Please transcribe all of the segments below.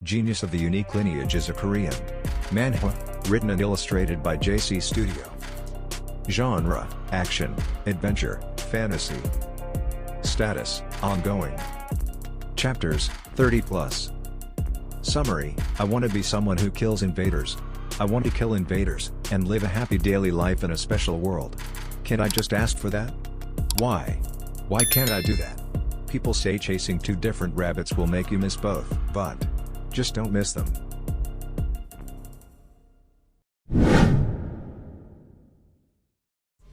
Genius of the unique lineage is a Korean. Manhwa, written and illustrated by JC Studio. Genre, action, adventure, fantasy. Status, ongoing. Chapters, 30+. Summary, I want to be someone who kills invaders. I want to kill invaders, and live a happy daily life in a special world. Can I just ask for that? Why? Why can't I do that? People say chasing two different rabbits will make you miss both, but just don't miss them.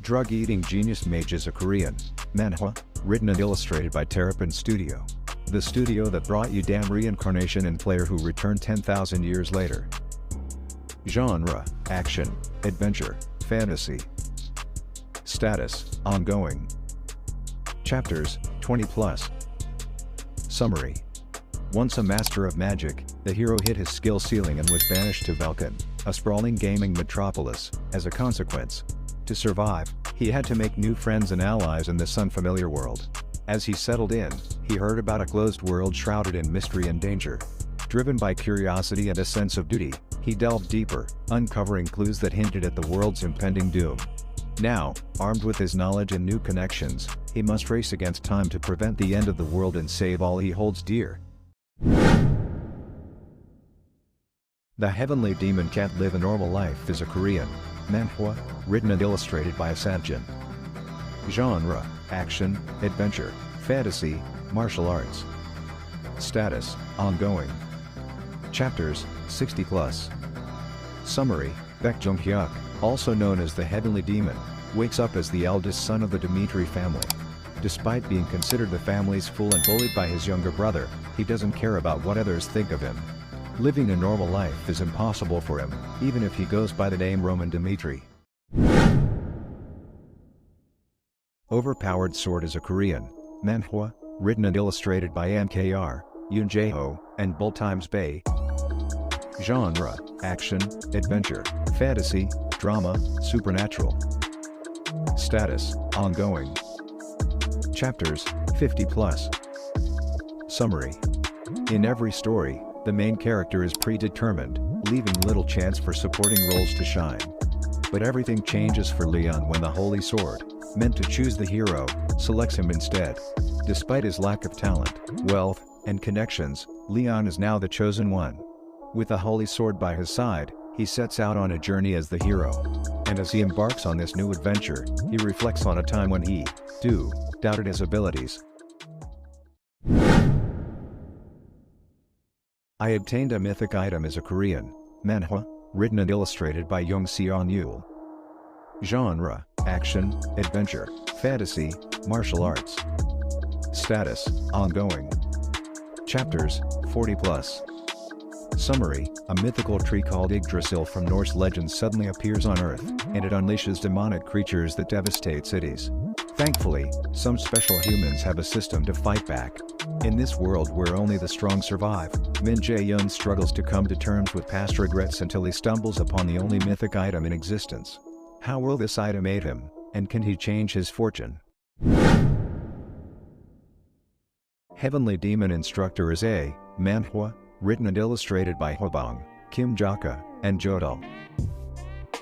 Drug-eating genius mage is a Korean. Manhwa, written and illustrated by Terrapin Studio. The studio that brought you Damn Reincarnation and Player Who Returned 10,000 years later. Genre, action, adventure, fantasy. Status, ongoing. Chapters, 20+. Summary. Once a master of magic, the hero hit his skill ceiling and was banished to Velkin, a sprawling gaming metropolis. As a consequence, to survive, he had to make new friends and allies in this unfamiliar world. As he settled in, he heard about a closed world shrouded in mystery and danger. Driven by curiosity and a sense of duty, he delved deeper, uncovering clues that hinted at the world's impending doom. Now, armed with his knowledge and new connections, he must race against time to prevent the end of the world and save all he holds dear. The Heavenly Demon Can't Live a Normal Life is a Korean. Manhwa, written and illustrated by Sanjin. Genre, action, adventure, fantasy, martial arts. Status, ongoing. Chapters, 60+. Summary, Baek Jung-hyuk, also known as the Heavenly Demon, wakes up as the eldest son of the Dmitry family. Despite being considered the family's fool and bullied by his younger brother, he doesn't care about what others think of him. Living a normal life is impossible for him, even if he goes by the name Roman Dmitry. Overpowered Sword is a Korean. Manhwa, written and illustrated by NKR, Yoon Jae-ho, and Bull Times Bay. Genre, action, adventure, fantasy, drama, supernatural. Status, ongoing. Chapters, 50+. Summary. In every story, the main character is predetermined, leaving little chance for supporting roles to shine. But everything changes for Leon when the Holy Sword, meant to choose the hero, selects him instead. Despite his lack of talent, wealth, and connections, Leon is now the chosen one. With the Holy Sword by his side, he sets out on a journey as the hero. And as he embarks on this new adventure, he reflects on a time when he, too, doubted his abilities. I Obtained a Mythic Item is a Korean. Manhwa, written and illustrated by Young Seon-yul. Genre, action, adventure, fantasy, martial arts. Status, ongoing. Chapters, 40+. Summary, a mythical tree called Yggdrasil from Norse legends suddenly appears on Earth, and it unleashes demonic creatures that devastate cities. Thankfully, some special humans have a system to fight back. In this world where only the strong survive, Min Jae-yoon struggles to come to terms with past regrets until he stumbles upon the only mythic item in existence. How will this item aid him, and can he change his fortune? Heavenly Demon Instructor is a manhwa, written and illustrated by Hwabong, Kim Jaka, and Jodal.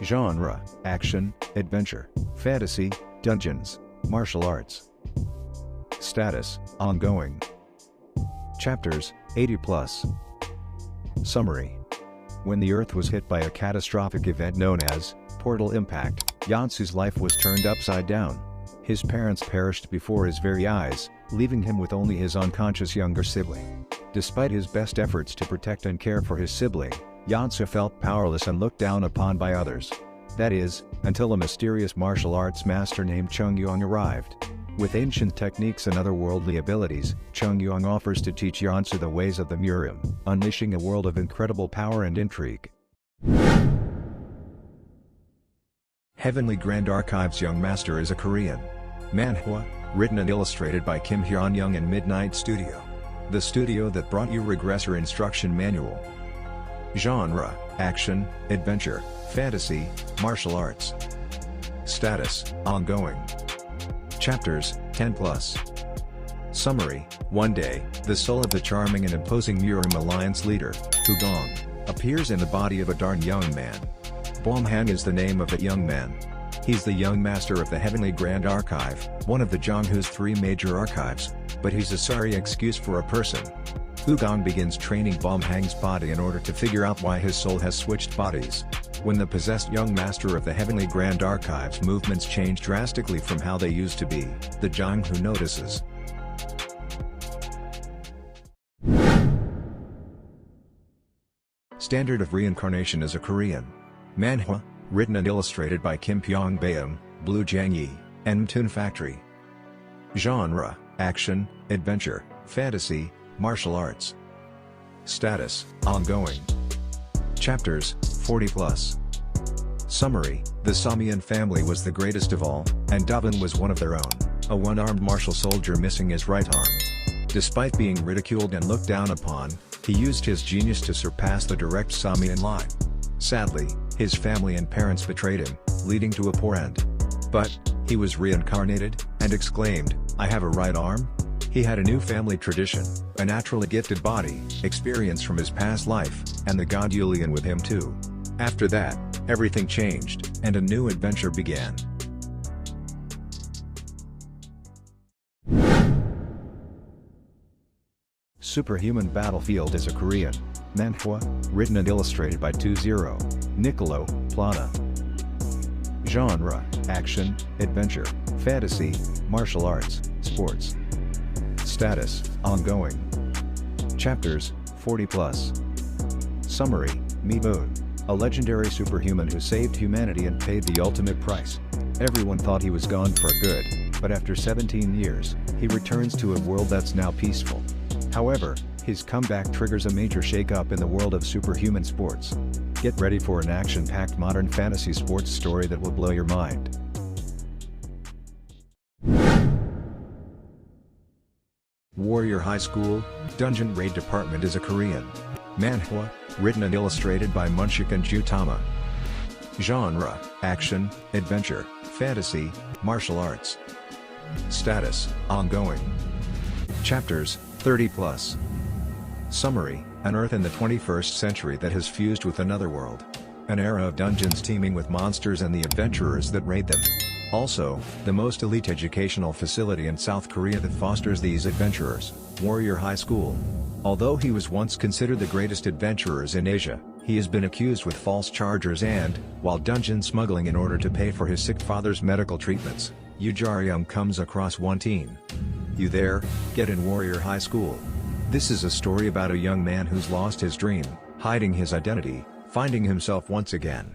Genre, action, adventure, fantasy, dungeons, martial arts. Status, ongoing. Chapters, 80+. Summary. When the Earth was hit by a catastrophic event known as Portal Impact, Yansu's life was turned upside down. His parents perished before his very eyes, leaving him with only his unconscious younger sibling. Despite his best efforts to protect and care for his sibling, Yansu felt powerless and looked down upon by others. That is, until a mysterious martial arts master named Chung-young arrived. With ancient techniques and otherworldly abilities, Chung-young offers to teach Yansu the ways of the Murim, unleashing a world of incredible power and intrigue. Heavenly Grand Archives Young Master is a Korean. Manhwa, written and illustrated by Kim Hyun-young and Midnight Studio. The studio that brought you Regressor Instruction Manual. Genre, action, adventure, fantasy, martial arts. Status, ongoing. Chapters, 10+. Summary: one day, the soul of the charming and imposing Murim Alliance leader, Hugong, appears in the body of a darn young man. Bomhang is the name of the young man. He's the young master of the Heavenly Grand Archive, one of the Zhonghu's 3 major archives, but he's a sorry excuse for a person. Hugong begins training Bomhang's body in order to figure out why his soul has switched bodies. When the possessed young master of the Heavenly Grand Archive's movements change drastically from how they used to be, the Zhonghu notices. Standard of Reincarnation is a Korean manhwa, written and illustrated by Kim Pyong-baum, Blue Jang-yi, and Toon Factory. Genre: action, adventure, fantasy, martial arts. Status: ongoing. Chapters: 40+. Summary: the Samian family was the greatest of all, and Davin was one of their own, a one-armed martial soldier missing his right arm. Despite being ridiculed and looked down upon, he used his genius to surpass the direct Samian line. Sadly, his family and parents betrayed him, leading to a poor end. But he was reincarnated, and exclaimed, "I have a right arm?" He had a new family tradition, a naturally gifted body, experience from his past life, and the god Yulian with him too. After that, everything changed, and a new adventure began. Superhuman Battlefield is a Korean manhwa, written and illustrated by Nicolo Plana. Genre: action, adventure, fantasy, martial arts, sports. Status: ongoing. Chapters: 40+. Summary: Mi-moon, a legendary superhuman who saved humanity and paid the ultimate price. Everyone thought he was gone for good, but after 17 years, he returns to a world that's now peaceful. However, his comeback triggers a major shake-up in the world of superhuman sports. Get ready for an action-packed modern fantasy sports story that will blow your mind. Warrior High School Dungeon Raid Department is a Korean manhwa, written and illustrated by Munchik and Jutama. Genre: action, adventure, fantasy, martial arts. Status: ongoing. Chapters: 30+. Summary: an Earth in the 21st century that has fused with another world. An era of dungeons teeming with monsters and the adventurers that raid them. Also, the most elite educational facility in South Korea that fosters these adventurers, Warrior High School. Although he was once considered the greatest adventurers in Asia, he has been accused with false charges and, while dungeon smuggling in order to pay for his sick father's medical treatments, Yoo Jaryung comes across one teen. You there? Get in Warrior High School. This is a story about a young man who's lost his dream, hiding his identity, finding himself once again.